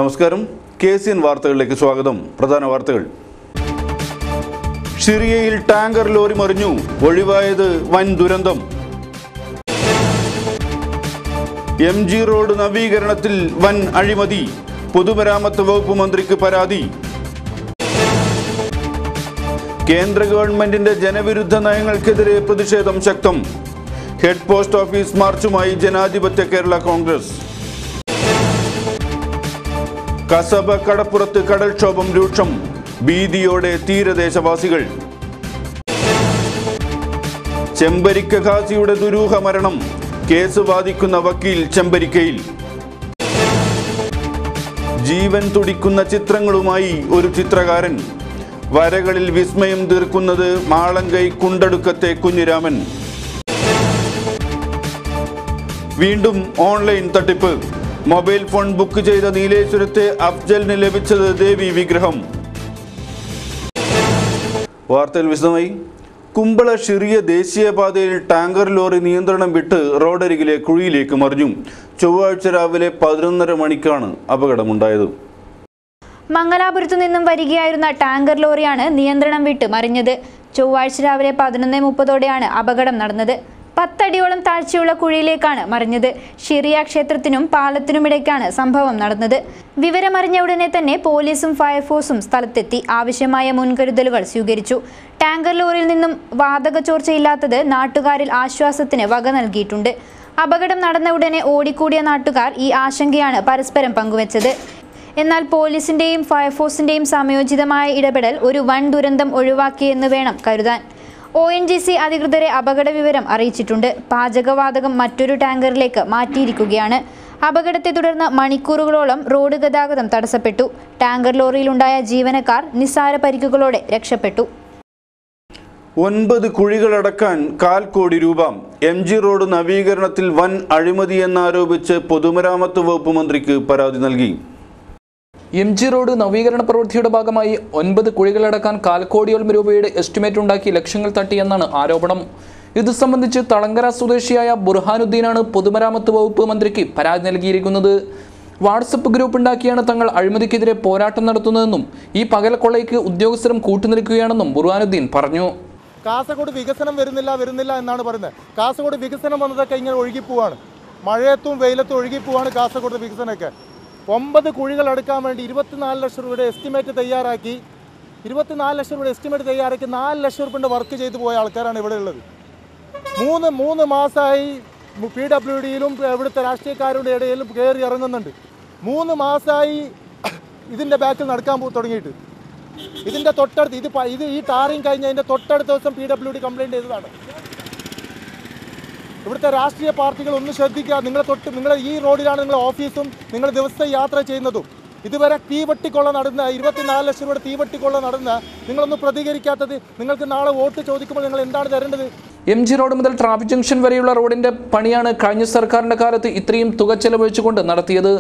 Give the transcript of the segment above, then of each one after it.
നമസ്കാരം. KCN വാർത്തകളിലേക്ക് സ്വാഗതം. പ്രധാന വാർത്തകൾ. സിറിയയിൽ ടാങ്കർ ലോറി മറിഞ്ഞു, ഒഴിവായത് വൻ ദുരന്തം. MG റോഡ് നവീകരണത്തിൽ വൻ അഴിമതി, പൊതുമരാമത്ത് വകുപ്പ് മന്ത്രിക്ക് പരാതി. കേന്ദ്ര ഗവൺമെന്റിന്റെ ജനവിരുദ്ധ നയങ്ങൾക്കെതിരെ പ്രതിഷേധം ശക്തം. ഹെഡ് പോസ്റ്റ് ഓഫീസ് മാർച്ചുമായി ജനാധിപത്യ കേരള കോൺഗ്രസ്. കസബ കടപ്പുറത്ത് കടൽക്ഷോഭം രൂക്ഷം, ഭീതിയോടെ തീരദേശവാസികൾ. ചെമ്പരിക്ക ഖാസിയുടെ ദുരൂഹ മരണം, കേസ് വാദിക്കുന്ന വക്കീൽ ചെമ്പരിക്കയിൽ. ജീവൻ തുടിക്കുന്ന ചിത്രങ്ങളുമായി ഒരു ചിത്രകാരൻ, വരകളിൽ വിസ്മയം തീർക്കുന്നത് മാളങ്കൈ കുണ്ടടുക്കത്തെ കുഞ്ഞിരാമൻ. വീണ്ടും ഓൺലൈൻ തട്ടിപ്പ്, മൊബൈൽ ഫോൺ ബുക്ക് ചെയ്ത നീലേശ്വരത്തെ അഫ്ജലിന് ലഭിച്ചത് ദേവി വിഗ്രഹം. വാർത്തയിൽ വിശദമായി. കുമ്പള ഷിറിയ ദേശീയപാതയിൽ ടാങ്കർ ലോറി നിയന്ത്രണം വിട്ട് റോഡരികിലെ കുഴിയിലേക്ക് മറിഞ്ഞു. ചൊവ്വാഴ്ച രാവിലെ 11:30 മണിക്കാണ് അപകടമുണ്ടായത്. മംഗലാപുരത്തു നിന്നും വരികയായിരുന്ന ടാങ്കർ ലോറിയാണ് നിയന്ത്രണം വിട്ട് മറിഞ്ഞത്. ചൊവ്വാഴ്ച രാവിലെ 11:30 അപകടം നടന്നത്. 10 അടിയോളം താഴ്ചയുള്ള കുഴിയിലേക്കാണ് മറിഞ്ഞത്. ഷിറിയ ക്ഷേത്രത്തിനും പാലത്തിനുമിടയ്ക്കാണ് സംഭവം നടന്നത്. വിവരമറിഞ്ഞ ഉടനെ തന്നെ പോലീസും ഫയർഫോഴ്സും സ്ഥലത്തെത്തി ആവശ്യമായ മുൻകരുതലുകൾ സ്വീകരിച്ചു. ടാങ്കർ ലോറിയിൽ നിന്നും വാതക ചോർച്ചയില്ലാത്തത് നാട്ടുകാരിൽ ആശ്വാസത്തിന് വക നൽകിയിട്ടുണ്ട്. അപകടം നടന്ന ഉടനെ ഓടിക്കൂടിയ നാട്ടുകാർ ഈ ആശങ്കയാണ് പരസ്പരം പങ്കുവച്ചത്. എന്നാൽ പോലീസിന്റെയും ഫയർഫോഴ്സിന്റെയും സമയോചിതമായ ഇടപെടൽ ഒരു വൻ ദുരന്തം ഒഴിവാക്കിയെന്ന് വേണം കരുതാൻ. ONGC അധികൃതരെ അപകട വിവരം അറിയിച്ചിട്ടുണ്ട്. പാചകവാതകം മറ്റൊരു ടാങ്കറിലേക്ക് മാറ്റിയിരിക്കുകയാണ്. അപകടത്തെ തുടർന്ന് മണിക്കൂറുകളോളം റോഡ് ഗതാഗതം തടസ്സപ്പെട്ടു. ടാങ്കർ ലോറിയിലുണ്ടായ ജീവനക്കാർ നിസ്സാര പരിക്കുകളോടെ രക്ഷപ്പെട്ടു. 9 കുഴികളടക്കാൻ 1/4 കോടി രൂപ. MG റോഡ് നവീകരണത്തിൽ വൻ അഴിമതിയെന്നാരോപിച്ച് പൊതുമരാമത്ത് വകുപ്പ് മന്ത്രിക്ക് പരാതി നൽകി. MG റോഡ് നവീകരണ പ്രവൃത്തിയുടെ ഭാഗമായി 9 കുഴികളടക്കാൻ 1/4 കോടിയോളം രൂപയുടെ എസ്റ്റിമേറ്റ് ഉണ്ടാക്കി ലക്ഷങ്ങൾ തട്ടിയെന്നാണ് ആരോപണം. ഇത് സംബന്ധിച്ച് തളങ്കര സ്വദേശിയായ ബുർഹാനുദ്ദീനാണ് പൊതുമരാമത്ത് വകുപ്പ് മന്ത്രിക്ക് പരാതി നൽകിയിരിക്കുന്നത്. വാട്സപ്പ് ഗ്രൂപ്പ് ഉണ്ടാക്കിയാണ് തങ്ങൾ അഴിമതിക്കെതിരെ പോരാട്ടം നടത്തുന്നതെന്നും ഈ പകൽ കൊള്ളയ്ക്ക് ഉദ്യോഗസ്ഥരും കൂട്ടുനിൽക്കുകയാണെന്നും ബുർഹാനുദ്ദീൻ പറഞ്ഞു. കാസർഗോഡ് വികസനം വരുന്നില്ല എന്നാണ് പറയുന്നത്. കാസർഗോഡ് വികസനം വന്നതൊക്കെ ഇങ്ങനെ ഒഴുകിപ്പോവാണ്. മഴയത്തും വെയിലത്തും ഒഴുകിപ്പോവാണ് കാസർഗോഡ് വികസനമൊക്കെ. 9 കുഴികൾ അടുക്കാൻ വേണ്ടി 24 ലക്ഷം രൂപയുടെ എസ്റ്റിമേറ്റ് തയ്യാറാക്കി 4 ലക്ഷം രൂപയുടെ വർക്ക് ചെയ്തു പോയ ആൾക്കാരാണ് ഇവിടെ ഉള്ളത്. 3 മാസമായി PWDയിലും ഇവിടുത്തെ രാഷ്ട്രീയക്കാരുടെ ഇടയിലും കയറി ഇറങ്ങുന്നുണ്ട്. 3 മാസമായി ഇതിൻ്റെ ബാക്കിൽ നടക്കാൻ തുടങ്ങിയിട്ട്. ഇതിൻ്റെ തൊട്ടടുത്ത് ഇത് ഈ ടാറിങ് കഴിഞ്ഞതിൻ്റെ തൊട്ടടുത്ത ദിവസം PWD കംപ്ലയിൻറ്റ് ചെയ്തതാണ്. ഇവിടുത്തെ രാഷ്ട്രീയ പാർട്ടികൾ ഒന്ന് ശ്രദ്ധിക്കുക. നിങ്ങളെ ഈ റോഡിലാണ് നിങ്ങളുടെ ഓഫീസും നിങ്ങൾ ദിവസത്തെ യാത്ര ചെയ്യുന്നതും. ഇതുവരെ തീവട്ടിക്കൊള്ള നടന്ന 24 ലക്ഷം രൂപയുടെ തീവട്ടിക്കൊള്ള നടന്ന നിങ്ങളൊന്ന് പ്രതികരിക്കാത്തത്, നിങ്ങൾക്ക് നാളെ വോട്ട് ചോദിക്കുമ്പോൾ നിങ്ങൾ എന്താണ് തരേണ്ടത്? MG റോഡ് മുതൽ ട്രാഫിക് ജംഗ്ഷൻ വരെയുള്ള റോഡിന്റെ പണിയാണ് കഴിഞ്ഞ സർക്കാരിന്റെ കാലത്ത് ഇത്രയും തുക ചെലവഴിച്ചുകൊണ്ട് നടത്തിയത്.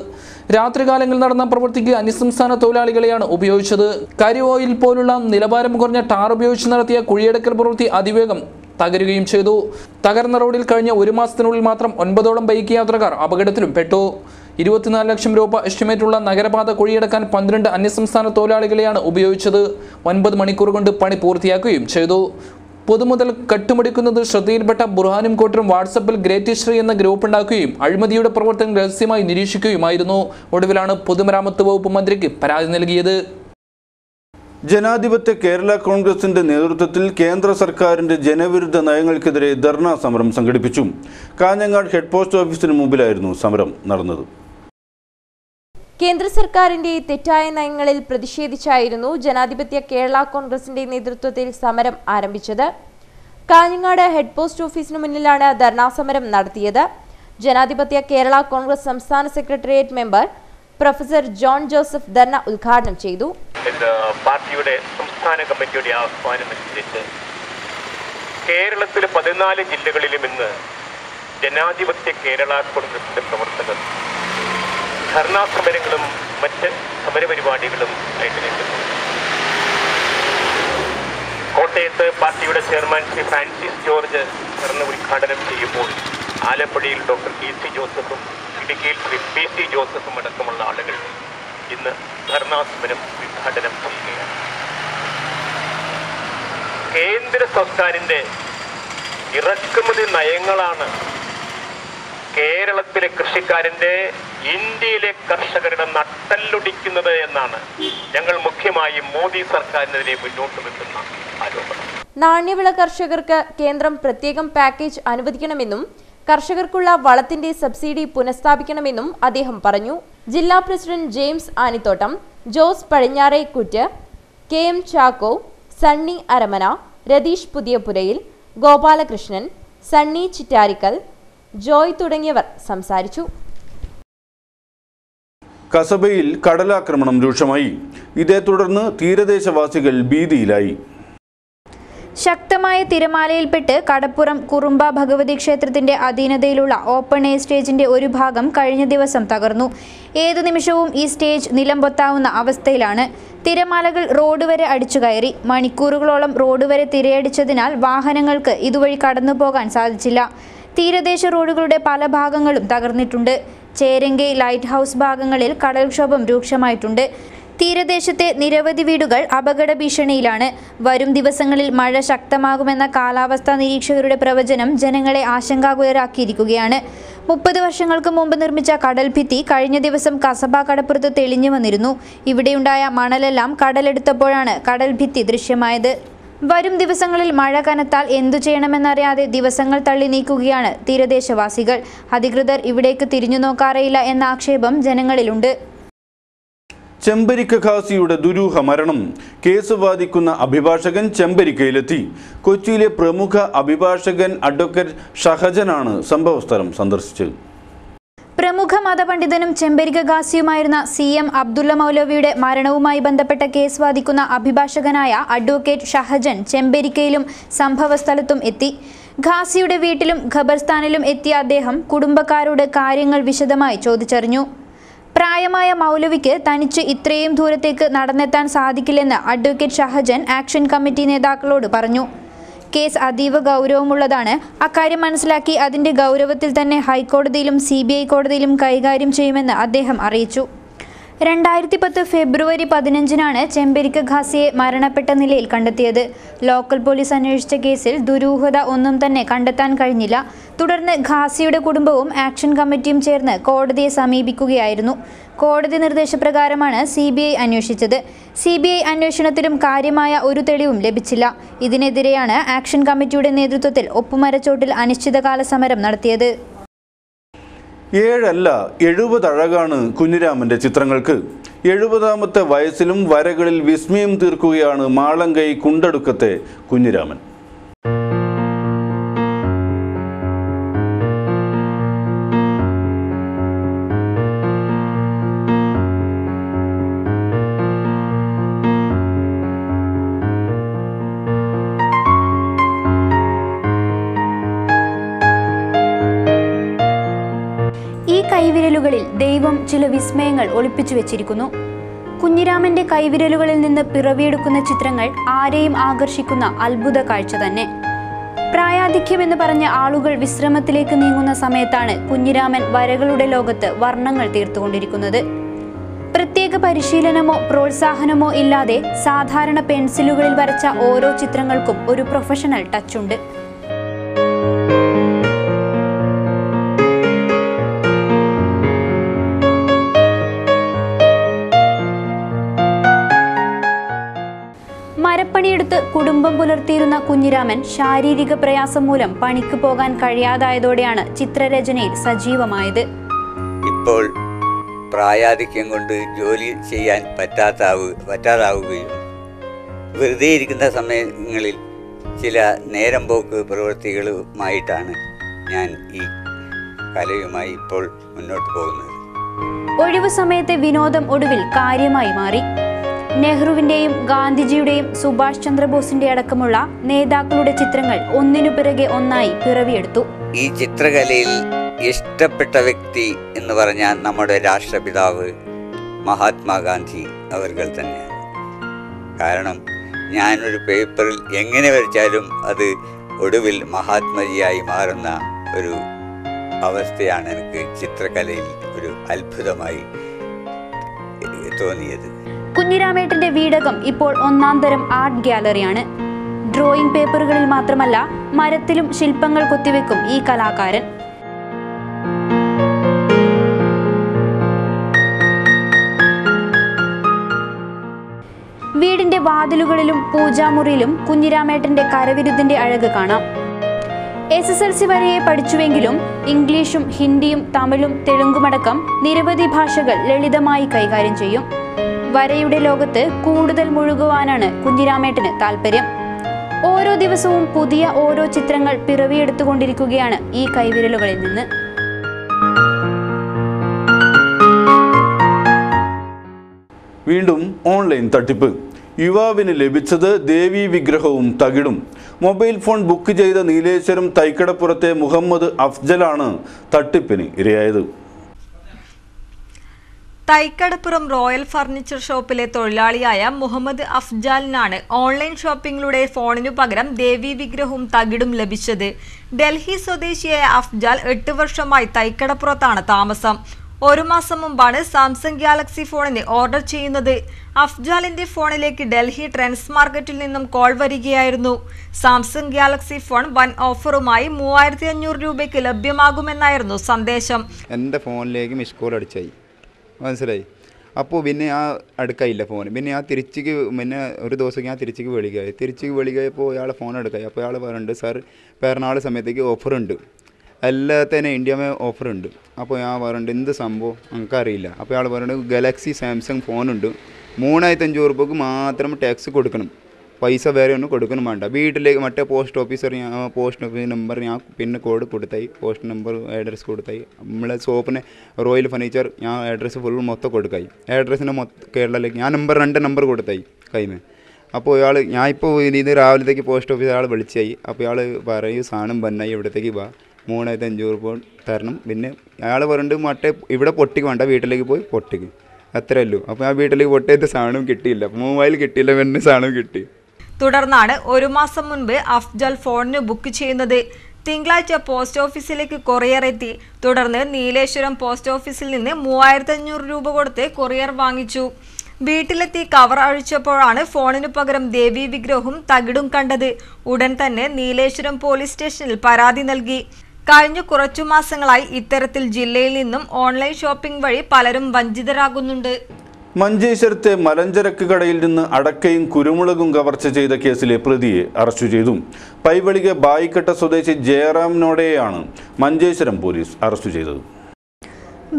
രാത്രികാലങ്ങളിൽ നടന്ന പ്രവൃത്തിക്ക് അന്യസംസ്ഥാന തൊഴിലാളികളെയാണ് ഉപയോഗിച്ചത്. കരി ഓയിൽ പോലുള്ള നിലവാരം കുറഞ്ഞ ടാർ ഉപയോഗിച്ച് നടത്തിയ കുഴിയെടുക്കൽ പ്രവൃത്തി അതിവേഗം തകരുകയും ചെയ്തു. തകർന്ന റോഡിൽ കഴിഞ്ഞ 1 മാസത്തിനുള്ളിൽ മാത്രം 9ഓളം ബൈക്ക് യാത്രക്കാർ അപകടത്തിലും പെട്ടു. 24 ലക്ഷം രൂപ എസ്റ്റിമേറ്റുള്ള നഗരപാത കുഴിയെടുക്കാൻ 12 അന്യസംസ്ഥാന തൊഴിലാളികളെയാണ് ഉപയോഗിച്ചത്. 9 മണിക്കൂർ കൊണ്ട് പണി പൂർത്തിയാക്കുകയും ചെയ്തു. പൊതുമുതൽ കട്ടുമുടിക്കുന്നത് ശ്രദ്ധയിൽപ്പെട്ട ബുർഹാനും കൂട്ടരും വാട്സപ്പിൽ ഗ്രേറ്റ് ഹിസ്റ്ററി എന്ന ഗ്രൂപ്പ് ഉണ്ടാക്കുകയും അഴിമതിയുടെ പ്രവർത്തനം രഹസ്യമായി നിരീക്ഷിക്കുകയുമായിരുന്നു. ഒടുവിലാണ് പൊതുമരാമത്ത് വകുപ്പ് മന്ത്രിക്ക് പരാതി നൽകിയത്. ജനാധിപത്യ കേരള കോൺഗ്രസിന്റെ നേതൃത്വത്തിൽ കേന്ദ്ര സർക്കാരിന്റെ ജനവിരുദ്ധ നയങ്ങൾക്കെതിരെ ധർണാ സമരം സംഘടിപ്പിച്ചു. കാഞ്ഞങ്ങാട് ഹെഡ് പോസ്റ്റ് ഓഫീസിന് മുമ്പിലായിരുന്നു സമരം നടന്നത്. കേന്ദ്ര സർക്കാരിന്റെ തെറ്റായ നയങ്ങളിൽ പ്രതിഷേധിച്ചായിരുന്നു ജനാധിപത്യ കേരള കോൺഗ്രസിന്റെ നേതൃത്വത്തിൽ സമരം ആരംഭിച്ചത്. കാഞ്ഞങ്ങാട് ഹെഡ് പോസ്റ്റ് ഓഫീസിന് മുന്നിലാണ് ധർണാ സമരം നടത്തിയത്. ജനാധിപത്യ കേരള കോൺഗ്രസ് സംസ്ഥാന secretariat member professor John Joseph dharna ഉദ്ഘാടനം ചെയ്തു. പാർട്ടിയുടെ സംസ്ഥാന കമ്മിറ്റിയുടെ ആഹ്വാനമനുസരിച്ച് കേരളത്തിലെ 14 ജില്ലകളിലും ഇന്ന് ജനാധിപത്യ കേരള കോൺഗ്രസിന്റെ പ്രവർത്തകർ ധർണാ സമരങ്ങളും മറ്റ് സമരപരിപാടികളും ആയിട്ട് രംഗത്തു. കോട്ടയത്ത് പാർട്ടിയുടെ ചെയർമാൻ ശ്രീ ഫ്രാൻസിസ് ജോർജ് ധർണ ഉദ്ഘാടനം ചെയ്യുമ്പോൾ ആലപ്പുഴയിൽ ഡോക്ടർ KC ജോസഫും ഇടുക്കിയിൽ ശ്രീ PC ജോസഫും അടക്കമുള്ള ആളുകൾ ഇന്ന് ധർണാ സമരം ഉദ്ഘാടനം ചെയ്യുകയാണ്. കേന്ദ്ര സർക്കാരിൻ്റെ ഇറക്കുമതി നയങ്ങളാണ് കേരളത്തിലെ കൃഷിക്കാരൻ്റെ, ഇന്ത്യയിലെ കർഷകരുടെ നട്ടല്ലൊടിക്കുന്നത് എന്നാണ് ഞങ്ങൾ മുഖ്യമായും മോദി സർക്കാരിനെതിരെ മുന്നോട്ട് വെക്കുന്ന ആരോപണം. നാണ്യവിള കർഷകർക്ക് കേന്ദ്രം പ്രത്യേകം പാക്കേജ് അനുവദിക്കണമെന്നും കർഷകർക്കുള്ള വളത്തിന്റെ സബ്സിഡി പുനഃസ്ഥാപിക്കണമെന്നും അദ്ദേഹം പറഞ്ഞു. ജില്ലാ president James Anithottam, Jose Padinjarekkuttu, K M Chacko, Sunny Aramana, Ratheesh Puthiyapurayil, Gopalakrishnan, Sunny Chittarikkal, Joy തുടങ്ങിയവർ സംസാരിച്ചു. കസബയിൽ കടലാക്രമണം രൂക്ഷമായി. ഇതേ തുടർന്ന് തീരദേശവാസികൾ ഭീതിയിലായി. ശക്തമായ തിരമാലയിൽപ്പെട്ട് കടപ്പുറം കുറുമ്പ ഭഗവതി ക്ഷേത്രത്തിന്റെ അധീനതയിലുള്ള ഓപ്പൺ എയർ സ്റ്റേജിന്റെ ഒരു ഭാഗം കഴിഞ്ഞ ദിവസം തകർന്നു. ഏതു നിമിഷവും ഈ സ്റ്റേജ് നിലംപൊത്താവുന്ന അവസ്ഥയിലാണ്. തിരമാലകൾ റോഡ് വരെ അടിച്ചു കയറി. മണിക്കൂറുകളോളം റോഡ് വരെ തിരയടിച്ചതിനാൽ വാഹനങ്ങൾക്ക് ഇതുവഴി കടന്നു പോകാൻ സാധിച്ചില്ല. തീരദേശ റോഡുകളുടെ പല ഭാഗങ്ങളും തകർന്നിട്ടുണ്ട്. ചേരങ്കൈ ലൈറ്റ് ഹൗസ് ഭാഗങ്ങളിൽ കടൽക്ഷോഭം രൂക്ഷമായിട്ടുണ്ട്. തീരദേശത്തെ നിരവധി വീടുകൾ അപകട ഭീഷണിയിലാണ്. വരും ദിവസങ്ങളിൽ മഴ ശക്തമാകുമെന്ന കാലാവസ്ഥാ നിരീക്ഷകരുടെ പ്രവചനം ജനങ്ങളെ ആശങ്കാകുലരാക്കിയിരിക്കുകയാണ്. 30 വർഷങ്ങൾക്ക് മുമ്പ് നിർമ്മിച്ച കടൽഭിത്തി കഴിഞ്ഞ ദിവസം കസബ കടപ്പുറത്ത് തെളിഞ്ഞു വന്നിരുന്നു. ഇവിടെയുണ്ടായ മണലെല്ലാം കടലെടുത്തപ്പോഴാണ് കടൽഭിത്തി ദൃശ്യമായത്. വരും ദിവസങ്ങളിൽ മഴ കനത്താൽ എന്തു ചെയ്യണമെന്നറിയാതെ ദിവസങ്ങൾ തള്ളി നീക്കുകയാണ് തീരദേശവാസികൾ. അധികൃതർ ഇവിടേക്ക് തിരിഞ്ഞു നോക്കാറേയില്ല എന്ന ആക്ഷേപം ജനങ്ങളിലുണ്ട്. ചെമ്പരിക്ക ഖാസിയുടെ ദുരൂഹ മരണം. കേസ് വാദിക്കുന്ന അഭിഭാഷകൻ ചെമ്പരിക്കയിലെത്തി. കൊച്ചിയിലെ പ്രമുഖ അഭിഭാഷകൻ അഡ്വക്കേറ്റ് ഷഹജനാണ് സംഭവസ്ഥലം സന്ദർശിച്ചത്. പ്രമുഖ മതപണ്ഡിതനും ചെമ്പരിക്ക ഖാസിയുമായിരുന്ന CM അബ്ദുള്ള മൗലവിയുടെ മരണവുമായി ബന്ധപ്പെട്ട കേസ് വാദിക്കുന്ന അഭിഭാഷകനായ അഡ്വക്കേറ്റ് ഷഹജൻ ചെമ്പരിക്കയിലും സംഭവസ്ഥലത്തും എത്തി. ഖാസിയുടെ വീട്ടിലും ഖബർസ്ഥാനിലും എത്തിയ അദ്ദേഹം കുടുംബക്കാരോട് കാര്യങ്ങൾ വിശദമായി ചോദിച്ചറിഞ്ഞു. പ്രായമായ മൗലവിക്ക് തനിച്ച് ഇത്രയും ദൂരത്തേക്ക് നടന്നെത്താൻ സാധിക്കില്ലെന്ന് അഡ്വക്കേറ്റ് ഷഹജൻ ആക്ഷൻ കമ്മിറ്റി നേതാക്കളോട് പറഞ്ഞു. കേസ് അതീവ ഗൗരവമുള്ളതാണ്. അക്കാര്യം മനസ്സിലാക്കി അതിന്റെ ഗൗരവത്തിൽ തന്നെ ഹൈക്കോടതിയിലും CBI കോടതിയിലും കൈകാര്യം ചെയ്യുമെന്ന് അദ്ദേഹം അറിയിച്ചു. 2010 ഫെബ്രുവരി 15-നാണ് ചെമ്പരിക്ക ഖാസിയെ മരണപ്പെട്ട നിലയിൽ കണ്ടെത്തിയത്. ലോക്കൽ പോലീസ് അന്വേഷിച്ച കേസിൽ ദുരൂഹത ഒന്നും തന്നെ കണ്ടെത്താൻ കഴിഞ്ഞില്ല. തുടർന്ന് ഖാസിയുടെ കുടുംബവും ആക്ഷൻ കമ്മിറ്റിയും ചേർന്ന് കോടതിയെ സമീപിക്കുകയായിരുന്നു. കോടതി നിർദ്ദേശപ്രകാരമാണ് CBI അന്വേഷിച്ചത്. CBI അന്വേഷണത്തിലും കാര്യമായ ഒരു തെളിവും ലഭിച്ചില്ല. ഇതിനെതിരെയാണ് ആക്ഷൻ കമ്മിറ്റിയുടെ നേതൃത്വത്തിൽ ഒപ്പുമരച്ചോട്ടിൽ അനിശ്ചിതകാല സമരം നടത്തിയത്. 7 അല്ല 70 അഴകാണ് കുഞ്ഞിരാമൻ്റെ ചിത്രങ്ങൾക്ക്. 70ാമത്തെ വയസ്സിലും വരകളിൽ വിസ്മയം തീർക്കുകയാണ് മാളങ്കൈ കുണ്ടടുക്കത്തെ കുഞ്ഞിരാമൻ. കൈവിരലുകളിൽ ദൈവം ചില വിസ്മയങ്ങൾ ഒളിപ്പിച്ചു വെച്ചിരിക്കുന്നു. കുഞ്ഞിരാമന്റെ കൈവിരലുകളിൽ നിന്ന് പിറവിയെടുക്കുന്ന ചിത്രങ്ങൾ ആരെയും ആകർഷിക്കുന്ന അത്ഭുത കാഴ്ച തന്നെ. പ്രായാധിക്യമെന്ന് പറഞ്ഞ ആളുകൾ വിശ്രമത്തിലേക്ക് നീങ്ങുന്ന സമയത്താണ് കുഞ്ഞിരാമൻ വരകളുടെ ലോകത്ത് വർണ്ണങ്ങൾ തീർത്തുകൊണ്ടിരിക്കുന്നത്. പ്രത്യേക പരിശീലനമോ പ്രോത്സാഹനമോ ഇല്ലാതെ സാധാരണ പെൻസിലുകളിൽ വരച്ച ഓരോ ചിത്രങ്ങൾക്കും ഒരു പ്രൊഫഷണൽ ടച്ചുണ്ട്. മരപ്പണിയെടുത്ത് കുടുംബം പുലർത്തിയിരുന്ന കുഞ്ഞിരാമൻ ശാരീരിക പ്രയാസം മൂലം പണിക്ക് പോകാൻ കഴിയാതായതോടെയാണ് ചിത്രരചനയിൽ സജീവമായത്. ഇപ്പോൾ പ്രായാധിക്യം കൊണ്ട് ജോലി ചെയ്യാൻ പറ്റാതാവുകയും വെറുതെ ഇരിക്കുന്ന സമയങ്ങളിൽ ചില നേരം പോക്ക് പ്രവൃത്തികളുമായിട്ടാണ് ഞാൻ ഈ കലയുമായി ഇപ്പോൾ മുന്നോട്ട് പോകുന്നത്. ഒഴിവു സമയത്തെ വിനോദം ഒടുവിൽ കാര്യമായി മാറി. നെഹ്റുവിന്റെയും ഗാന്ധിജിയുടെയും സുഭാഷ് ചന്ദ്രബോസിന്റെ അടക്കമുള്ള നേതാക്കളുടെ ചിത്രങ്ങൾ ഒന്നിനു പിറകെ ഒന്നായി പിറവിയെടുത്തു. ഈ ചിത്രകലയിൽ ഇഷ്ടപ്പെട്ട വ്യക്തി എന്ന് പറഞ്ഞാൽ നമ്മുടെ രാഷ്ട്രപിതാവ് മഹാത്മാഗാന്ധി അവർകൾ തന്നെയാണ്. കാരണം ഞാനൊരു പേപ്പറിൽ എങ്ങനെ വരച്ചാലും അത് ഒടുവിൽ മഹാത്മജിയായി മാറുന്ന ഒരു അവസ്ഥയാണ് എനിക്ക് ചിത്രകലയിൽ ഒരു അത്ഭുതമായി തോന്നിയത്. കുഞ്ഞിരാമേട്ടന്റെ വീടകം ഇപ്പോൾ ഒന്നാം തരം ആർട്ട് ഗ്യാലറിയാണ്. ഡ്രോയിങ് പേപ്പറുകളിൽ മാത്രമല്ല മരത്തിലും ശില്പങ്ങൾ കൊത്തിവെക്കും ഈ കലാകാരൻ. വീടിന്റെ വാതിലുകളിലും പൂജാമുറിയിലും കുഞ്ഞിരാമേട്ടന്റെ കരവിരുതിന്റെ അഴക് കാണാം. SSLC വരെയെ പഠിച്ചുവെങ്കിലും ഇംഗ്ലീഷും ഹിന്ദിയും തമിഴും തെലുങ്കുമടക്കം നിരവധി ഭാഷകൾ ലളിതമായി കൈകാര്യം ചെയ്യും. വരയുടെ ലോകത്ത് കൂടുതൽ മുഴുകുവാനാണ് കുഞ്ഞിരാമേട്ടന് താല്പര്യം. ഓരോ ദിവസവും പുതിയ ഓരോ ചിത്രങ്ങൾ പിറവിയെടുത്തുകൊണ്ടിരിക്കുകയാണ് ഈ കൈവിരലുകളിൽ നിന്ന്. വീണ്ടും ഓൺലൈൻ തട്ടിപ്പ്. യുവാവിന് ലഭിച്ചത് ദേവീ വിഗ്രഹവും തകിടും. മൊബൈൽ ഫോൺ ബുക്ക് ചെയ്ത നീലേശ്വരം തൈക്കടപ്പുറത്തെ മുഹമ്മദ് അഫ്ജലാണ് തട്ടിപ്പിന് ഇരയായത്. തൈക്കടപ്പുറം റോയൽ ഫർണിച്ചർ ഷോപ്പിലെ തൊഴിലാളിയായ മുഹമ്മദ് അഫ്ജാലിനാണ് ഓൺലൈൻ ഷോപ്പിംഗിലൂടെ ഫോണിനു പകരം ദേവീ വിഗ്രഹവും തകിടും ലഭിച്ചത്. ഡൽഹി സ്വദേശിയായ അഫ്ജാൽ 8 വർഷമായി തൈക്കടപ്പുറത്താണ് താമസം. 1 മാസം മുമ്പാണ് സാംസങ് ഗാലക്സി ഫോണിന് ഓർഡർ ചെയ്യുന്നത്. അഫ്ജാലിന്റെ ഫോണിലേക്ക് ഡൽഹി ട്രെൻഡ്സ് മാർക്കറ്റിൽ നിന്നും കോൾ വരികയായിരുന്നു. സാംസങ് ഗാലക്സി ഫോൺ വൻ ഓഫറുമായി 3500 രൂപയ്ക്ക് ലഭ്യമാകുമെന്നായിരുന്നു സന്ദേശം. എൻ്റെ ഫോണിലേക്ക് മിസ് കോൾ അടിച്ചായി, മനസ്സിലായി. അപ്പോൾ പിന്നെ ഞാൻ എടുക്കായില്ല ഫോൺ. പിന്നെ ഞാൻ പിന്നെ ഒരു ദിവസം ഞാൻ തിരിച്ചേക്ക് വിളിക്കുകയപ്പോൾ അയാളെ ഫോൺ എടുക്കായി. അപ്പോൾ അയാൾ പറയുന്നുണ്ട്, സാർ പിറന്നാൾ സമയത്തേക്ക് ഓഫറുണ്ട്, എല്ലാത്തിനും ഇന്ത്യമേ ഓഫറുണ്ട്. അപ്പോൾ ഞാൻ പറയുന്നുണ്ട് എന്ത് സംഭവം നമുക്കറിയില്ല. അപ്പോൾ അയാൾ പറയുന്നുണ്ട് ഗാലക്സി സാംസങ് ഫോണുണ്ട്, 3500 രൂപക്ക് മാത്രം ടാക്സ് കൊടുക്കണം, പൈസ വേറെ ഒന്നും കൊടുക്കണം വേണ്ട. വീട്ടിലേക്ക് മറ്റേ പോസ്റ്റ് ഓഫീസ് നമ്പർ ഞാൻ പിന്നെ കോഡ് കൊടുത്തായി, പോസ്റ്റ് നമ്പർ അഡ്രസ്സ് കൊടുത്തായി. നമ്മളെ ഷോപ്പിന് റോയൽ ഫർണിച്ചർ ഞാൻ അഡ്രസ്സ് ഫുൾ മൊത്തം കൊടുക്കായി. അഡ്രസ്സിന് കേരളത്തിലേക്ക് ഞാൻ 2 നമ്പർ കൊടുത്തായി കൈമേ. അപ്പോൾ ഞാൻ ഇപ്പോൾ ഇത് രാവിലത്തേക്ക് പോസ്റ്റ് ഓഫീസ് അയാൾ വിളിച്ചായി. അപ്പോൾ അയാൾ പറയും സാധനം വന്നായി ഇവിടത്തേക്ക് വാ, 3500 രൂപ തരണം. പിന്നെ അയാൾ പറഞ്ഞിട്ട് മറ്റേ ഇവിടെ പൊട്ടിക്ക് വേണ്ട, വീട്ടിലേക്ക് പോയി പൊട്ടിക്ക്, അത്രയല്ലോ. അപ്പോൾ ആ വീട്ടിലേക്ക് പൊട്ടിയത് സാധനം കിട്ടിയില്ല, മൊബൈൽ കിട്ടിയില്ല, പിന്നെ സാധനം കിട്ടി. തുടർന്നാണ് 1 മാസം മുൻപ് അഫ്ജൽ ഫോണിന് ബുക്ക് ചെയ്യുന്നത്. തിങ്കളാഴ്ച പോസ്റ്റ് ഓഫീസിലേക്ക് കൊറിയർ എത്തി. തുടർന്ന് നീലേശ്വരം പോസ്റ്റ് ഓഫീസിൽ നിന്ന് 3500 രൂപ കൊടുത്ത് കൊറിയർ വാങ്ങിച്ചു. വീട്ടിലെത്തി കവർ അഴിച്ചപ്പോഴാണ് ഫോണിനു പകരം ദേവീ വിഗ്രഹവും തകിടും കണ്ടത്. ഉടൻ തന്നെ നീലേശ്വരം പോലീസ് സ്റ്റേഷനിൽ പരാതി നൽകി. കഴിഞ്ഞ കുറച്ചു മാസങ്ങളായി ഇത്തരത്തിൽ ജില്ലയിൽ നിന്നും ഓൺലൈൻ ഷോപ്പിംഗ് വഴി പലരും വഞ്ചിതരാകുന്നുണ്ട്. മഞ്ചേശ്വരത്തെ മലഞ്ചരക്ക് കടയിൽ നിന്ന് അടക്കയും കുരുമുളകും കവർച്ച ചെയ്ത കേസിലെ പ്രതിയെ അറസ്റ്റ് ചെയ്തു. പൈവളിക ബായിക്കട്ട സ്വദേശി ജയറാമിനോടെയാണ് മഞ്ചേശ്വരം പോലീസ് അറസ്റ്റ് ചെയ്തത്.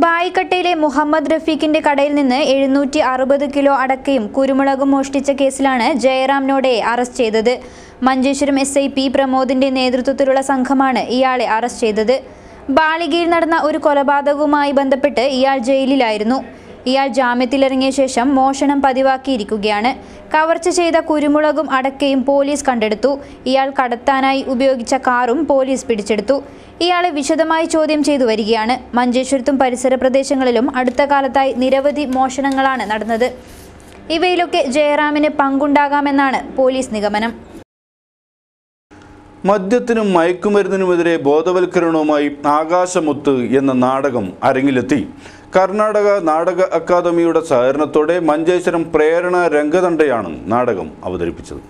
ബായിക്കട്ടയിലെ മുഹമ്മദ് റഫീഖിന്റെ കടയിൽ നിന്ന് 760 കിലോ അടക്കയും കുരുമുളകും മോഷ്ടിച്ച കേസിലാണ് ജയറാമിനോടെയെ അറസ്റ്റ് ചെയ്തത്. മഞ്ചേശ്വരം SI P പ്രമോദിന്റെ നേതൃത്വത്തിലുള്ള സംഘമാണ് ഇയാളെ അറസ്റ്റ് ചെയ്തത്. ബാലികയിൽ നടന്ന ഒരു കൊലപാതകവുമായി ബന്ധപ്പെട്ട് ഇയാൾ ജയിലിലായിരുന്നു. ഇയാൾ ജാമ്യത്തിലിറങ്ങിയ ശേഷം മോഷണം പതിവാക്കിയിരിക്കുകയാണ്. കവർച്ച ചെയ്ത കുരുമുളകും അടക്കയും പോലീസ് കണ്ടെടുത്തു. ഇയാൾ കടത്താനായി ഉപയോഗിച്ച കാറും പോലീസ് പിടിച്ചെടുത്തു. ഇയാളെ വിശദമായി ചോദ്യം ചെയ്തു വരികയാണ്. മഞ്ചേശ്വരത്തും പരിസര പ്രദേശങ്ങളിലും അടുത്ത കാലത്തായി നിരവധി മോഷണങ്ങളാണ് നടന്നത്. ഇവയിലൊക്കെ ജയറാമിന് പങ്കുണ്ടാകാമെന്നാണ് പോലീസ് നിഗമനം. മദ്യത്തിനും മയക്കുമരുന്നിനുമെതിരെ ബോധവൽക്കരണവുമായി ആകാശമുത്ത് എന്ന നാടകം അരങ്ങിലെത്തി. കർണാടക നാടക അക്കാദമിയുടെ സഹകരണത്തോടെ മഞ്ചേശ്വരം പ്രേരണ രംഗതണ്ടയാണ് നാടകം അവതരിപ്പിച്ചത്.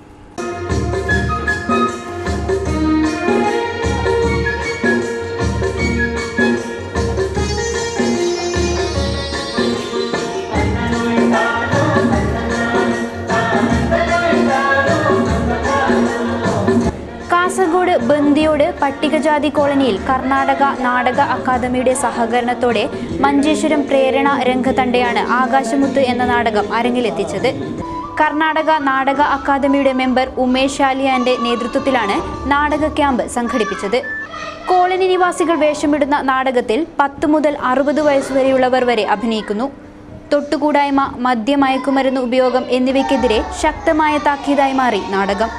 കാസർഗോഡ് ബന്ദിയോട് പട്ടികജാതി കോളനിയിൽ കർണാടക നാടക അക്കാദമിയുടെ സഹകരണത്തോടെ മഞ്ചേശ്വരം പ്രേരണ രംഗതണ്ടയാണ് ആകാശമുത്ത് എന്ന നാടകം അരങ്ങിലെത്തിച്ചത്. കർണാടക നാടക അക്കാദമിയുടെ മെമ്പർ ഉമേഷ് ശാലിയാന്റെ നേതൃത്വത്തിലാണ് നാടക ക്യാമ്പ് സംഘടിപ്പിച്ചത്. കോളനി നിവാസികൾ വേഷമിടുന്ന നാടകത്തിൽ 10 മുതൽ 60 വയസ്സുവരെയുള്ളവർ വരെ അഭിനയിക്കുന്നു. തൊട്ടുകൂടായ്മ, മദ്യമയക്കുമരുന്ന് ഉപയോഗം എന്നിവയ്ക്കെതിരെ ശക്തമായ താക്കീതായി മാറി നാടകം.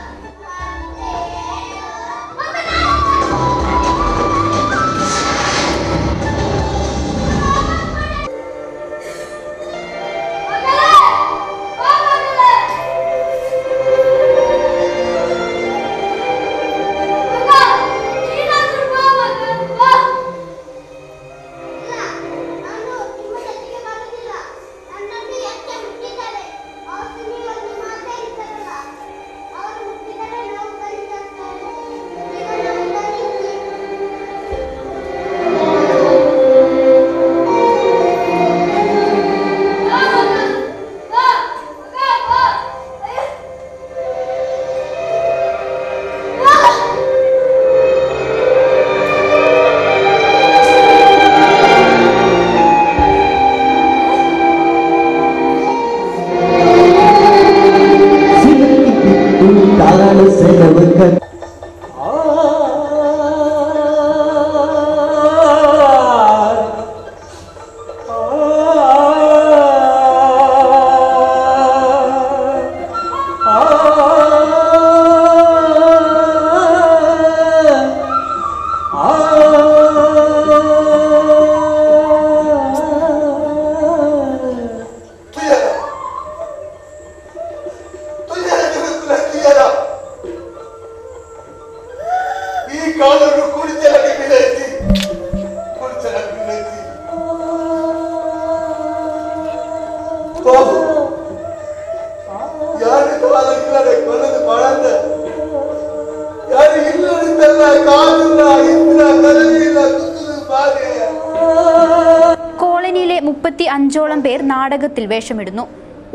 കോളനിയിലെ 35ഓളം പേർ നാടകത്തിൽ വേഷമിടുന്നു.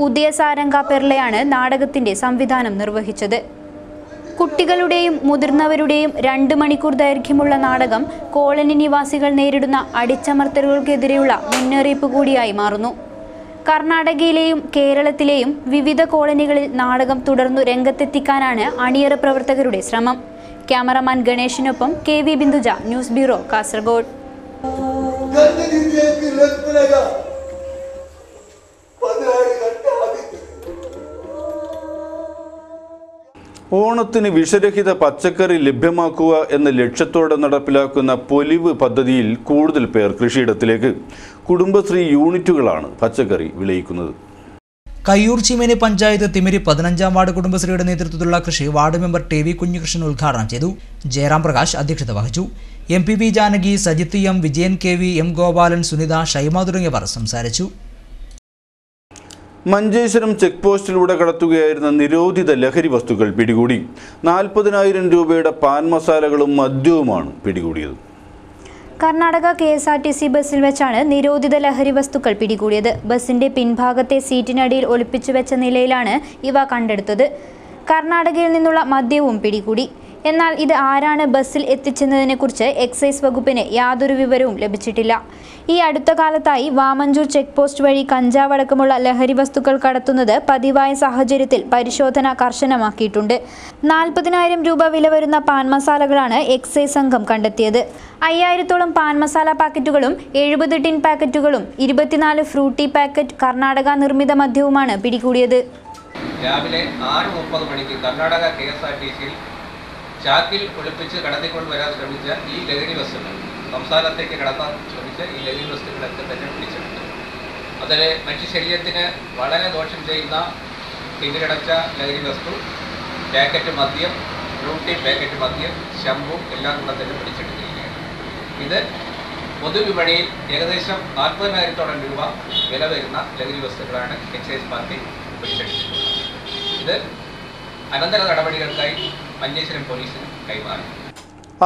ഉദയ സാരംഗ പെർളയാണ് നാടകത്തിന്റെ സംവിധാനം നിർവഹിച്ചത്. കുട്ടികളുടെയും മുതിർന്നവരുടെയും 2 മണിക്കൂർ ദൈർഘ്യമുള്ള നാടകം കോളനി നിവാസികൾ നേരിടുന്ന അടിച്ചമർത്തലുകൾക്കെതിരെയുള്ള മുന്നറിയിപ്പ് കൂടിയായി മാറുന്നു. കർണാടകയിലെയും കേരളത്തിലെയും വിവിധ കോളനികളിൽ നാടകം തുടർന്നു രംഗത്തെത്തിക്കാനാണ് അണിയറ പ്രവർത്തകരുടെ ശ്രമം. ക്യാമറമാൻ ഗണേഷിനൊപ്പം KV Binduja, news bureau, Kasaragod. ഓണത്തിന് വിഷരഹിത പച്ചക്കറി ലഭ്യമാക്കുക എന്ന ലക്ഷ്യത്തോടെ നടപ്പിലാക്കുന്ന പൊലിവ് പദ്ധതിയിൽ കൂടുതൽ പേർ കൃഷിയിടത്തിലേക്ക്. കുടുംബശ്രീ യൂണിറ്റുകളാണ് പച്ചക്കറി വിളയിക്കുന്നത്. കയ്യൂർ ചീമേനി പഞ്ചായത്ത് തിമിരി 15-ാം വാർഡ് കുടുംബശ്രീയുടെ നേതൃത്വത്തിലുള്ള കൃഷി വാർഡ് മെമ്പർ TV കുഞ്ഞികൃഷ്ണൻ ഉദ്ഘാടനം ചെയ്തു. ജയറാം പ്രകാശ് അധ്യക്ഷത വഹിച്ചു. MPV Janaki, Sajith M, Vijayan KV, M Gopalan, Sunitha, Shaima തുടങ്ങിയവർ സംസാരിച്ചു. മഞ്ചേശ്വരം ചെക്ക് പോസ്റ്റിലൂടെ കടത്തുകയായിരുന്ന നിരോധിത ലഹരി വസ്തുക്കൾ പിടികൂടി. 40,000 രൂപയുടെ പാൻ മസാലകളും മദ്യവുമാണ് പിടികൂടിയത്. കർണാടക KSRTC ബസ്സിൽ വെച്ചാണ് നിരോധിത ലഹരി വസ്തുക്കൾ പിടികൂടിയത്. ബസിന്റെ പിൻഭാഗത്തെ സീറ്റിനടിയിൽ ഒളിപ്പിച്ചു വെച്ച നിലയിലാണ് ഇവ കണ്ടെടുത്തത്. കർണാടകയിൽ നിന്നുള്ള മദ്യവും പിടികൂടി. എന്നാൽ ഇത് ആരാണ് ബസ്സിൽ എത്തിച്ചെന്നതിനെക്കുറിച്ച് എക്സൈസ് വകുപ്പിന് യാതൊരു വിവരവും ലഭിച്ചിട്ടില്ല. ഈ അടുത്ത കാലത്തായി വാമഞ്ചൂർ ചെക്ക് പോസ്റ്റ് വഴി കഞ്ചാവ് അടക്കമുള്ള ലഹരി വസ്തുക്കൾ കടത്തുന്നത് പതിവായ സാഹചര്യത്തിൽ പരിശോധന കർശനമാക്കിയിട്ടുണ്ട്. 40,000 രൂപ വില വരുന്ന പാൻ മസാലകളാണ് എക്സൈസ് സംഘം കണ്ടെത്തിയത്. 5000-ഓളം പാൻ മസാല പാക്കറ്റുകളും 70 ടിൻ പാക്കറ്റുകളും 24 ഫ്രൂട്ടി പാക്കറ്റ് കർണാടക നിർമ്മിത മദ്യവുമാണ് പിടികൂടിയത്. രാവിലെ 6:30 മണിക്ക് കർണാടക KSRTCയിൽ ചാക്കിൽ ഒളിപ്പിച്ച് കടത്തിക്കൊണ്ട് വരാൻ ശ്രമിച്ച ഈ ലഹരി വസ്തുക്കൾ, സംസ്ഥാനത്തേക്ക് കടത്താൻ ശ്രമിച്ച ഈ ലഹരി വസ്തുക്കളൊക്കെ തന്നെ പിടിച്ചിട്ടുണ്ട്. അതിൽ മനുഷ്യ ശരീരത്തിന് വളരെ ദോഷം ചെയ്യുന്ന തിമിരടച്ച ലഹരി വസ്തു, പാക്കറ്റ് മദ്യം, ഫ്രൂട്ടി പാക്കറ്റ് മദ്യം, ശംഭു എല്ലാം കൂടെ തന്നെ പിടിച്ചെടുത്തിരിക്കുകയാണ്. ഇത് പൊതുവിപണിയിൽ ഏകദേശം 40,000-ഓളം രൂപ വില വരുന്ന ലഹരി വസ്തുക്കളാണ് എക്സൈസ് പാർട്ടി പിടിച്ചെടുത്തിട്ടുള്ളത്. ഇത് അനന്തര നടപടികൾക്കായി മഞ്ചേശ്വരം പോലീസിന് കൈമാറി.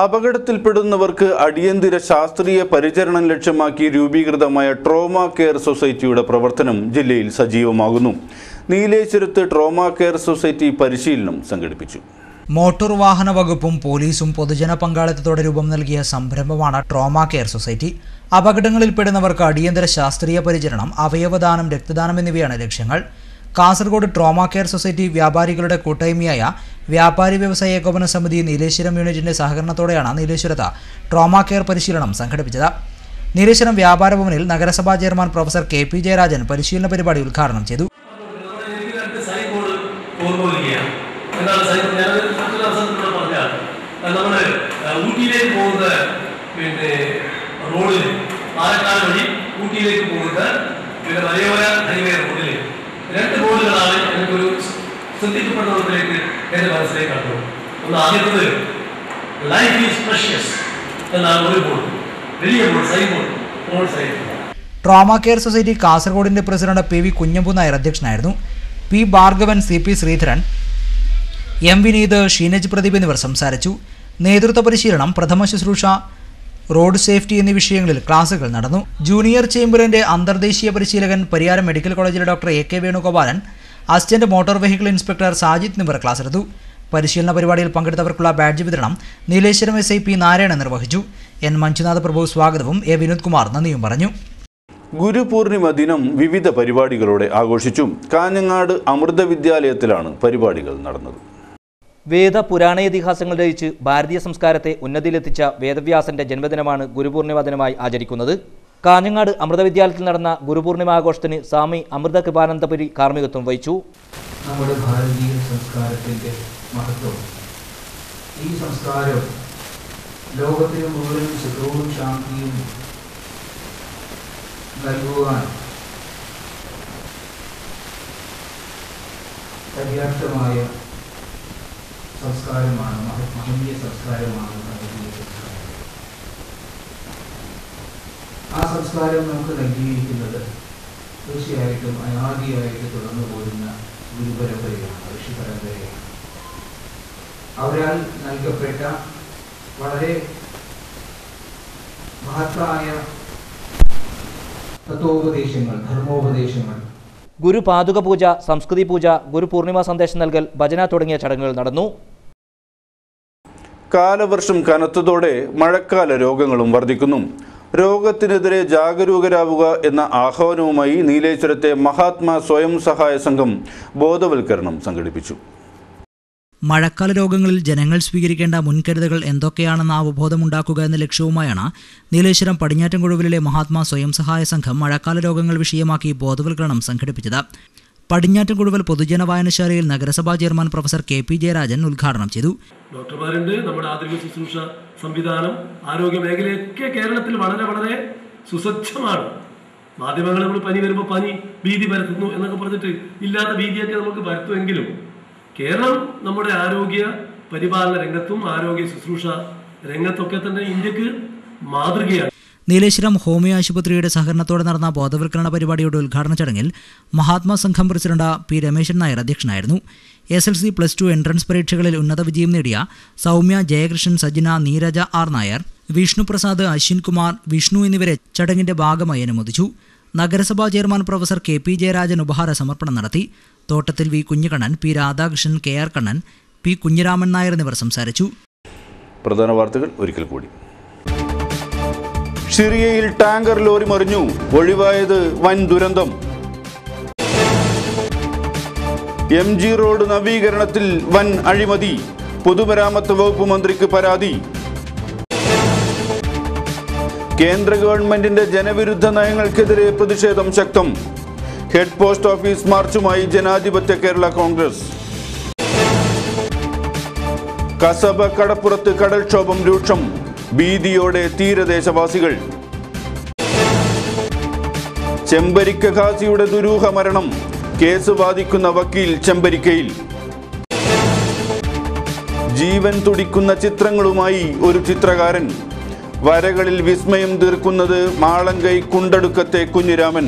അപകടത്തിൽപ്പെടുന്നവർക്ക് അടിയന്തര ശാസ്ത്രീയ പരിചരണം ലക്ഷ്യമാക്കി രൂപീകൃതമായ ട്രോമ കെയർ സൊസൈറ്റിയുടെ പ്രവർത്തനം ജില്ലയിൽ സജീവമാകുന്നു. നീലേശ്വരത്ത് ട്രോമ കെയർ സൊസൈറ്റി പരിശീലനം സംഘടിപ്പിച്ചു. മോട്ടോർ വാഹന വകുപ്പും പോലീസും പൊതുജന പങ്കാളിത്തത്തോടെ രൂപം നൽകിയ സംരംഭമാണ് ട്രോമ കെയർ സൊസൈറ്റി. അപകടങ്ങളിൽപ്പെടുന്നവർക്ക് അടിയന്തര ശാസ്ത്രീയ പരിചരണം, അവയവദാനം, രക്തദാനം എന്നിവയാണ് ലക്ഷ്യങ്ങൾ. കാസർഗോഡ് ട്രോമ കെയർ സൊസൈറ്റി വ്യാപാരികളുടെ കൂട്ടായ്മയായ വ്യാപാരി വ്യവസായ ഏകോപന സമിതി നീലേശ്വരം യൂണിറ്റിന്റെ സഹകരണത്തോടെയാണ് നീലേശ്വരത്ത് ട്രോമ കെയർ പരിശീലനം സംഘടിപ്പിച്ചത്. നീലേശ്വരം വ്യാപാര ഭവനിൽ നഗരസഭാ ചെയർമാൻ പ്രൊഫസർ KP ജയരാജൻ പരിശീലന പരിപാടി ഉദ്ഘാടനം ചെയ്തു. രണ്ട് ബോർഡുകളാണ് എനിക്കൊരു ശ്രദ്ധിക്കപ്പെടുന്നതിലേക്ക് എൻ്റെ മനസ്സിലേക്ക് കണ്ടു. ഒന്ന് ആദ്യത്തത് ലൈഫ് ഈസ് പ്രഷ്യസ് എന്നാണ് ഒരു ബോർഡ്, വലിയ board, sign board, road sign. Trauma care society കാസർഗോഡിന്റെ പ്രസിഡന്റ് PV കുഞ്ഞമ്പു നായർ അധ്യക്ഷനായിരുന്നു. P Bhargavan, CP Sreedharan, M Vineeth, ഷീനജ് Pradeep എന്നിവർ സംസാരിച്ചു. നേതൃത്വ പരിശീലനം, പ്രഥമ ശുശ്രൂഷ, റോഡ് സേഫ്റ്റി എന്നീ വിഷയങ്ങളിൽ ക്ലാസുകൾ നടന്നു. ജൂനിയർ ചേംബറിന്റെ അന്തർദേശീയ പരിശീലകൻ, പരിയാരം മെഡിക്കൽ കോളേജിലെ doctor AK Venugopalan, assistant motor vehicle inspector Sajid എന്നിവർ ക്ലാസ് എടുത്തു. പരിശീലന പരിപാടിയിൽ പങ്കെടുത്തവർക്കുള്ള ബാഡ്ജ് വിതരണം നീലേശ്വരം SI P നാരായണൻ നിർവഹിച്ചു. N മഞ്ജുനാഥ് പ്രഭു സ്വാഗതവും A വിനോദ് കുമാർ നന്ദിയും പറഞ്ഞു. ഗുരുപൂർണിമ ദിനം വിവിധ പരിപാടികളോടെ ആഘോഷിച്ചു. കാഞ്ഞങ്ങാട് അമൃത വിദ്യാലയത്തിലാണ് പരിപാടികൾ നടന്നത്. വേദ പുരാണ ഇതിഹാസങ്ങൾ രചിച്ച് ഭാരതീയ സംസ്കാരത്തെ ഉന്നതിയിലെത്തിച്ച വേദവ്യാസന്റെ ജന്മദിനമാണ് ഗുരുപൂർണിമ ദിനമായി ആചരിക്കുന്നത്. കാഞ്ഞങ്ങാട് അമൃത വിദ്യാലയത്തിൽ നടന്ന ഗുരുപൂർണിമ ആഘോഷത്തിന് സ്വാമി അമൃത കൃപാനന്ദപുരി കാർമ്മികത്വം വഹിച്ചു. നമ്മുടെ ഭാരതീയ സംസ്കാരത്തിൻ്റെ മഹത്വം, ഈ സംസ്കാരം ലോകത്തിന് മുഴുവൻ സുഖവും ശാന്തിയും നൽകുവാൻ പര്യാപ്തമായ സംസ്കാരമാണ്, മഹനീയ സംസ്കാരമാണ്. ആ സംസ്കാരം നമുക്ക് നൽകിയിരിക്കുന്നത് തീർച്ചയായിട്ടും അനാദിയായിട്ട് തുടർന്നു പോരുന്ന ഗുരുപരമ്പരയാണ്, ഋഷി പരമ്പരയാണ്. അവരാൽ നൽകപ്പെട്ട വളരെ മഹത്തായ തത്വോപദേശങ്ങൾ, ധർമ്മോപദേശങ്ങൾ. ഗുരു പാതുക പൂജ, സംസ്കൃതി പൂജ, ഗുരു പൂർണിമ സന്ദേശം നൽകൽ, ഭജന തുടങ്ങിയ ചടങ്ങുകൾ നടന്നു. കാലവർഷം കനത്തതോടെ മഴക്കാല രോഗങ്ങളും വർദ്ധിക്കുന്നു. രോഗത്തിനെതിരെ ജാഗരൂകരാവുക എന്ന ആഹ്വാനവുമായി നീലേശ്വരത്തെ മഹാത്മാ സ്വയം സഹായ സംഘം ബോധവൽക്കരണം സംഘടിപ്പിച്ചു. മഴക്കാല രോഗങ്ങളിൽ ജനങ്ങൾ സ്വീകരിക്കേണ്ട മുൻകരുതലുകൾ എന്തൊക്കെയാണെന്ന അവബോധമുണ്ടാക്കുക എന്ന ലക്ഷ്യവുമായാണ് നീലേശ്വരം പടിഞ്ഞാറ്റൻകുഴുവിലെ മഹാത്മാ സ്വയം സഹായ സംഘം മഴക്കാല രോഗങ്ങൾ വിഷയമാക്കി ബോധവൽക്കരണം സംഘടിപ്പിച്ചത്. പടിഞ്ഞാറ്റൻകുഴുവൽ പൊതുജന വായനശാലയിൽ നഗരസഭാ ചെയർമാൻ പ്രൊഫസർ കെ.പി. ജയരാജൻ ഉദ്ഘാടനം ചെയ്തു. ഡോക്ടർമാരുണ്ട്, നമ്മുടെ ആധുനിക ശുശ്രൂഷ സംവിധാനം, ആരോഗ്യ മേഖലയൊക്കെ കേരളത്തിൽ വളരെ വളരെ സുസജ്ജമാണ്. മാധ്യമങ്ങൾ നമ്മൾ പനി വരുമ്പോൾ പനി ഭീതി പരത്തുന്നു എന്നൊക്കെ പറഞ്ഞിട്ട് ഇല്ലാത്ത ഭീതിയൊക്കെ നമുക്ക് പരത്തുമെങ്കിലും കേരളം നമ്മുടെ ആരോഗ്യ പരിപാലന രംഗത്തും ആരോഗ്യ ശുശ്രൂഷ രംഗത്തൊക്കെ തന്നെ ഇന്ത്യക്ക് മാതൃകയാണ്. നീലേശ്വരം ഹോമിയോ ആശുപത്രിയുടെ സഹകരണത്തോടെ നടന്ന ബോധവൽക്കരണ പരിപാടിയുടെ ഉദ്ഘാടന ചടങ്ങിൽ മഹാത്മാ സംഘം പ്രസിഡന്റ് പി രമേശൻ നായർ അധ്യക്ഷനായിരുന്നു. SLC +2 എൻട്രൻസ് പരീക്ഷകളിൽ ഉന്നത വിജയം നേടിയ സൗമ്യ, ജയകൃഷ്ണൻ, സജിന, നീരജ ആർ നായർ, വിഷ്ണുപ്രസാദ്, അശ്വിൻ കുമാർ, വിഷ്ണു എന്നിവരെ ചടങ്ങിന്റെ ഭാഗമായി അനുമോദിച്ചു. നഗരസഭാ ചെയർമാൻ പ്രൊഫസർ കെ.പി. ജയരാജൻ ഉപഹാര സമർപ്പണം നടത്തി. Thottathil V. Kunhikannan, P. Radhakrishnan, KR Kannan, P. Kunhiraman Nair എന്നിവർ സംസാരിച്ചു. പ്രധാന വാർത്തകൾ ഒരിക്കൽ കൂടി. സിറിയയിൽ ടാങ്കർ ലോറി മറിഞ്ഞു, ഒഴിവായത് വൻ ദുരന്തം. MG റോഡ് നവീകരണത്തിൽ വൻ അഴിമതി, പൊതുമരാമത്ത് വകുപ്പ് മന്ത്രിക്ക് പരാതി. കേന്ദ്ര ഗവൺമെന്റിന്റെ ജനവിരുദ്ധ നയങ്ങൾക്കെതിരെ പ്രതിഷേധം ശക്തം. ഹെഡ് പോസ്റ്റ് ഓഫീസ് മാർച്ചുമായി ജനാധിപത്യ കേരള കോൺഗ്രസ്. കസബ കടപ്പുറത്ത് കടൽക്ഷോഭം രൂക്ഷം, ഭീതിയോടെ തീരദേശവാസികൾ. ചെമ്പരിക്ക ഖാസിയുടെ ദുരൂഹ മരണം, കേസ് വാദിക്കുന്ന വക്കീൽ ചെമ്പരിക്കയിൽ. ജീവൻ തുടിക്കുന്ന ചിത്രങ്ങളുമായി ഒരു ചിത്രകാരൻ, വരകളിൽ വിസ്മയം തീർക്കുന്നത് മാളങ്കൈ കുണ്ടടുക്കത്തെ കുഞ്ഞിരാമൻ.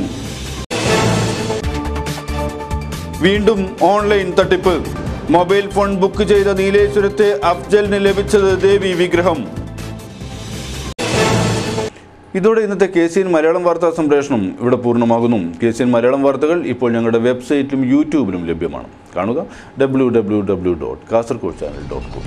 വീണ്ടും ഓൺലൈൻ തട്ടിപ്പ്, മൊബൈൽ ഫോൺ ബുക്ക് ചെയ്ത നീലേശ്വരത്തെ അഫ്ജലിന് ലഭിച്ചത് ദേവി വിഗ്രഹം. ഇതോടെ ഇന്നത്തെ KCN മലയാളം വാർത്താ സംപ്രേഷണം ഇവിടെ പൂർണ്ണമാകുന്നു. KCN മലയാളം വാർത്തകൾ ഇപ്പോൾ ഞങ്ങളുടെ വെബ്സൈറ്റിലും യൂട്യൂബിലും ലഭ്യമാണ്. കാണുക www.kaserkodchannel.com.